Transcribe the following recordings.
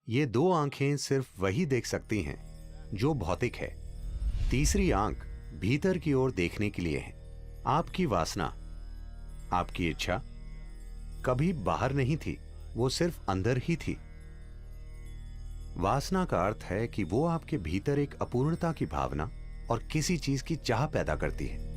ये दो आंखें सिर्फ वही देख सकती हैं जो भौतिक है। तीसरी आंख भीतर की ओर देखने के लिए है। आपकी वासना, आपकी इच्छा कभी बाहर नहीं थी, वो सिर्फ अंदर ही थी। वासना का अर्थ है कि वो आपके भीतर एक अपूर्णता की भावना और किसी चीज की चाह पैदा करती है।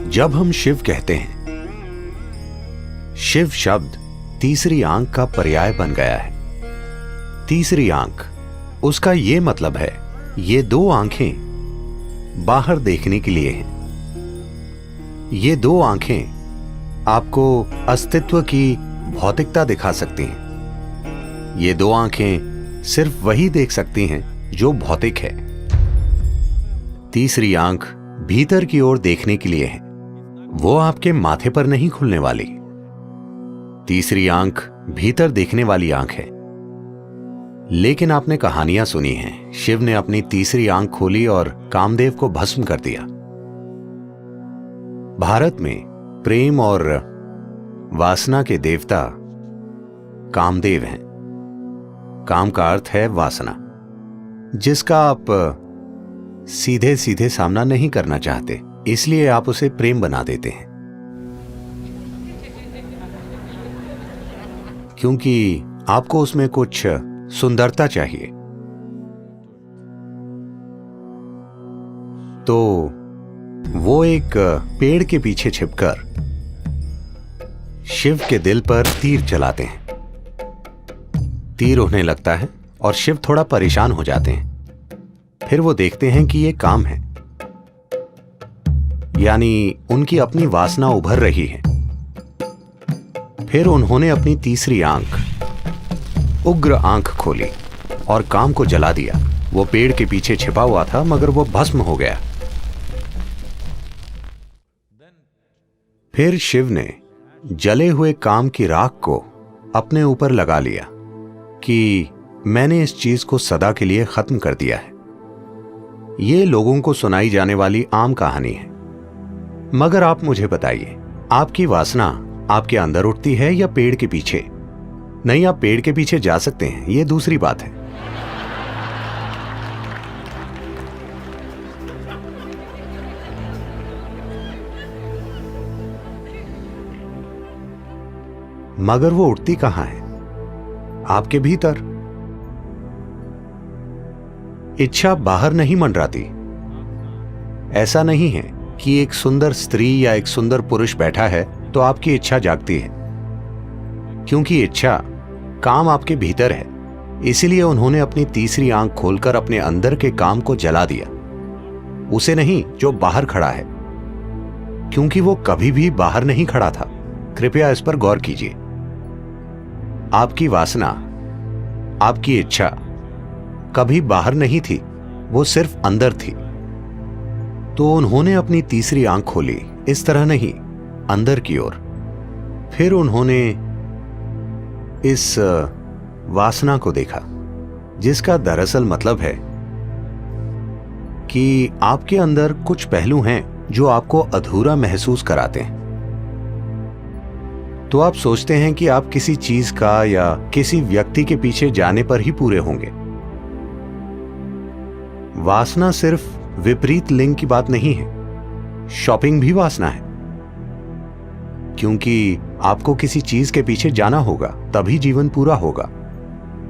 जब हम शिव कहते हैं, शिव शब्द तीसरी आंख का पर्याय बन गया है। तीसरी आंख, उसका यह मतलब है ये दो आंखें बाहर देखने के लिए हैं। ये दो आंखें आपको अस्तित्व की भौतिकता दिखा सकती हैं। ये दो आंखें सिर्फ वही देख सकती हैं जो भौतिक है। तीसरी आंख भीतर की ओर देखने के लिए है, वो आपके माथे पर नहीं खुलने वाली। तीसरी आंख भीतर देखने वाली आंख है। लेकिन आपने कहानियां सुनी हैं, शिव ने अपनी तीसरी आंख खोली और कामदेव को भस्म कर दिया। भारत में प्रेम और वासना के देवता कामदेव हैं। काम का अर्थ है वासना, जिसका आप सीधे सीधे सामना नहीं करना चाहते, इसलिए आप उसे प्रेम बना देते हैं, क्योंकि आपको उसमें कुछ सुंदरता चाहिए। तो वो एक पेड़ के पीछे छिपकर शिव के दिल पर तीर चलाते हैं। तीर उन्हें लगता है और शिव थोड़ा परेशान हो जाते हैं। फिर वो देखते हैं कि ये काम है, यानी उनकी अपनी वासना उभर रही है। फिर उन्होंने अपनी तीसरी आंख, उग्र आंख खोली और काम को जला दिया। वो पेड़ के पीछे छिपा हुआ था, मगर वो भस्म हो गया। फिर शिव ने जले हुए काम की राख को अपने ऊपर लगा लिया कि मैंने इस चीज को सदा के लिए खत्म कर दिया है। ये लोगों को सुनाई जाने वाली आम कहानी है, मगर आप मुझे बताइए, आपकी वासना आपके अंदर उठती है या पेड़ के पीछे? नहीं, आप पेड़ के पीछे जा सकते हैं, यह दूसरी बात है। मगर वो उठती कहां है? आपके भीतर। इच्छा बाहर नहीं मंडराती। ऐसा नहीं है कि एक सुंदर स्त्री या एक सुंदर पुरुष बैठा है तो आपकी इच्छा जागती है, क्योंकि इच्छा काम आपके भीतर है। इसीलिए उन्होंने अपनी तीसरी आंख खोलकर अपने अंदर के काम को जला दिया, उसे नहीं जो बाहर खड़ा है, क्योंकि वो कभी भी बाहर नहीं खड़ा था। कृपया इस पर गौर कीजिए। आपकी वासना, आपकी इच्छा कभी बाहर नहीं थी, वो सिर्फ अंदर थी। तो उन्होंने अपनी तीसरी आंख खोली, इस तरह नहीं, अंदर की ओर। फिर उन्होंने इस वासना को देखा, जिसका दरअसल मतलब है कि आपके अंदर कुछ पहलू हैं जो आपको अधूरा महसूस कराते हैं। तो आप सोचते हैं कि आप किसी चीज का या किसी व्यक्ति के पीछे जाने पर ही पूरे होंगे। वासना सिर्फ विपरीत लिंग की बात नहीं है, शॉपिंग भी वासना है, क्योंकि आपको किसी चीज के पीछे जाना होगा, तभी जीवन पूरा होगा।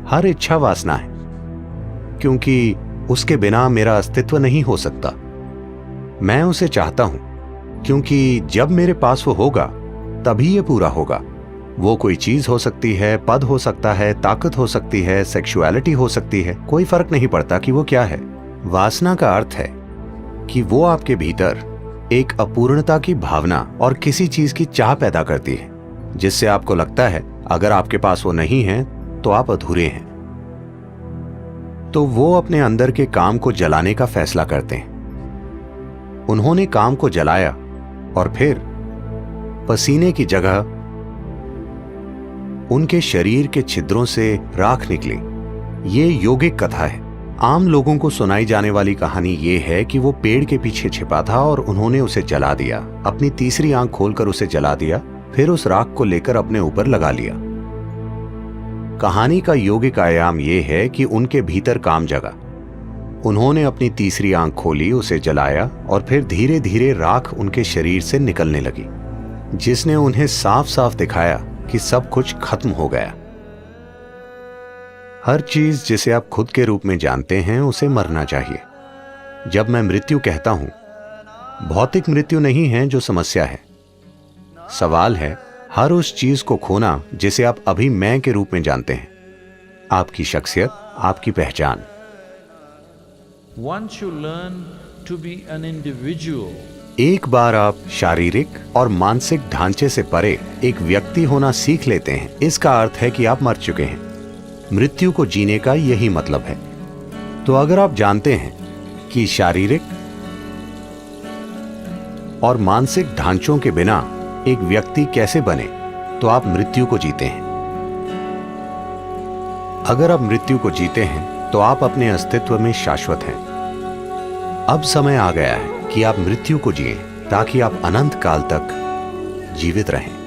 हर इच्छा वासना है, क्योंकि उसके बिना मेरा अस्तित्व नहीं हो सकता। मैं उसे चाहता हूं, क्योंकि जब मेरे पास वो होगा तभी ये पूरा होगा। वो कोई चीज हो सकती है, पद हो सकता है, ताकत हो सकती है, सेक्सुअलिटी हो सकती है, कोई फर्क नहीं पड़ता कि वो क्या है। वासना का अर्थ है कि वो आपके भीतर एक अपूर्णता की भावना और किसी चीज की चाह पैदा करती है, जिससे आपको लगता है अगर आपके पास वो नहीं है तो आप अधूरे हैं। तो वो अपने अंदर के काम को जलाने का फैसला करते हैं। उन्होंने काम को जलाया और फिर पसीने की जगह उनके शरीर के छिद्रों से राख निकली। ये यौगिक कथा है। आम लोगों को सुनाई जाने वाली कहानी ये है कि वो पेड़ के पीछे छिपा था और उन्होंने उसे जला दिया, अपनी तीसरी आंख खोलकर उसे जला दिया, फिर उस राख को लेकर अपने ऊपर लगा लिया। कहानी का यौगिक आयाम ये है कि उनके भीतर काम जगा। उन्होंने अपनी तीसरी आंख खोली, उसे जलाया और फिर धीरे धीरे राख उनके शरीर से निकलने लगी, जिसने उन्हें साफ साफ दिखाया कि सब कुछ खत्म हो गया। हर चीज जिसे आप खुद के रूप में जानते हैं उसे मरना चाहिए। जब मैं मृत्यु कहता हूं, भौतिक मृत्यु नहीं है जो समस्या है। सवाल है हर उस चीज को खोना जिसे आप अभी मैं के रूप में जानते हैं, आपकी शख्सियत, आपकी पहचान। Once you learn to be an individual, एक बार आप शारीरिक और मानसिक ढांचे से परे एक व्यक्ति होना सीख लेते हैं, इसका अर्थ है कि आप मर चुके हैं। मृत्यु को जीने का यही मतलब है। तो अगर आप जानते हैं कि शारीरिक और मानसिक ढांचों के बिना एक व्यक्ति कैसे बने, तो आप मृत्यु को जीते हैं। अगर आप मृत्यु को जीते हैं तो आप अपने अस्तित्व में शाश्वत हैं। अब समय आ गया है कि आप मृत्यु को जिएं ताकि आप अनंत काल तक जीवित रहें।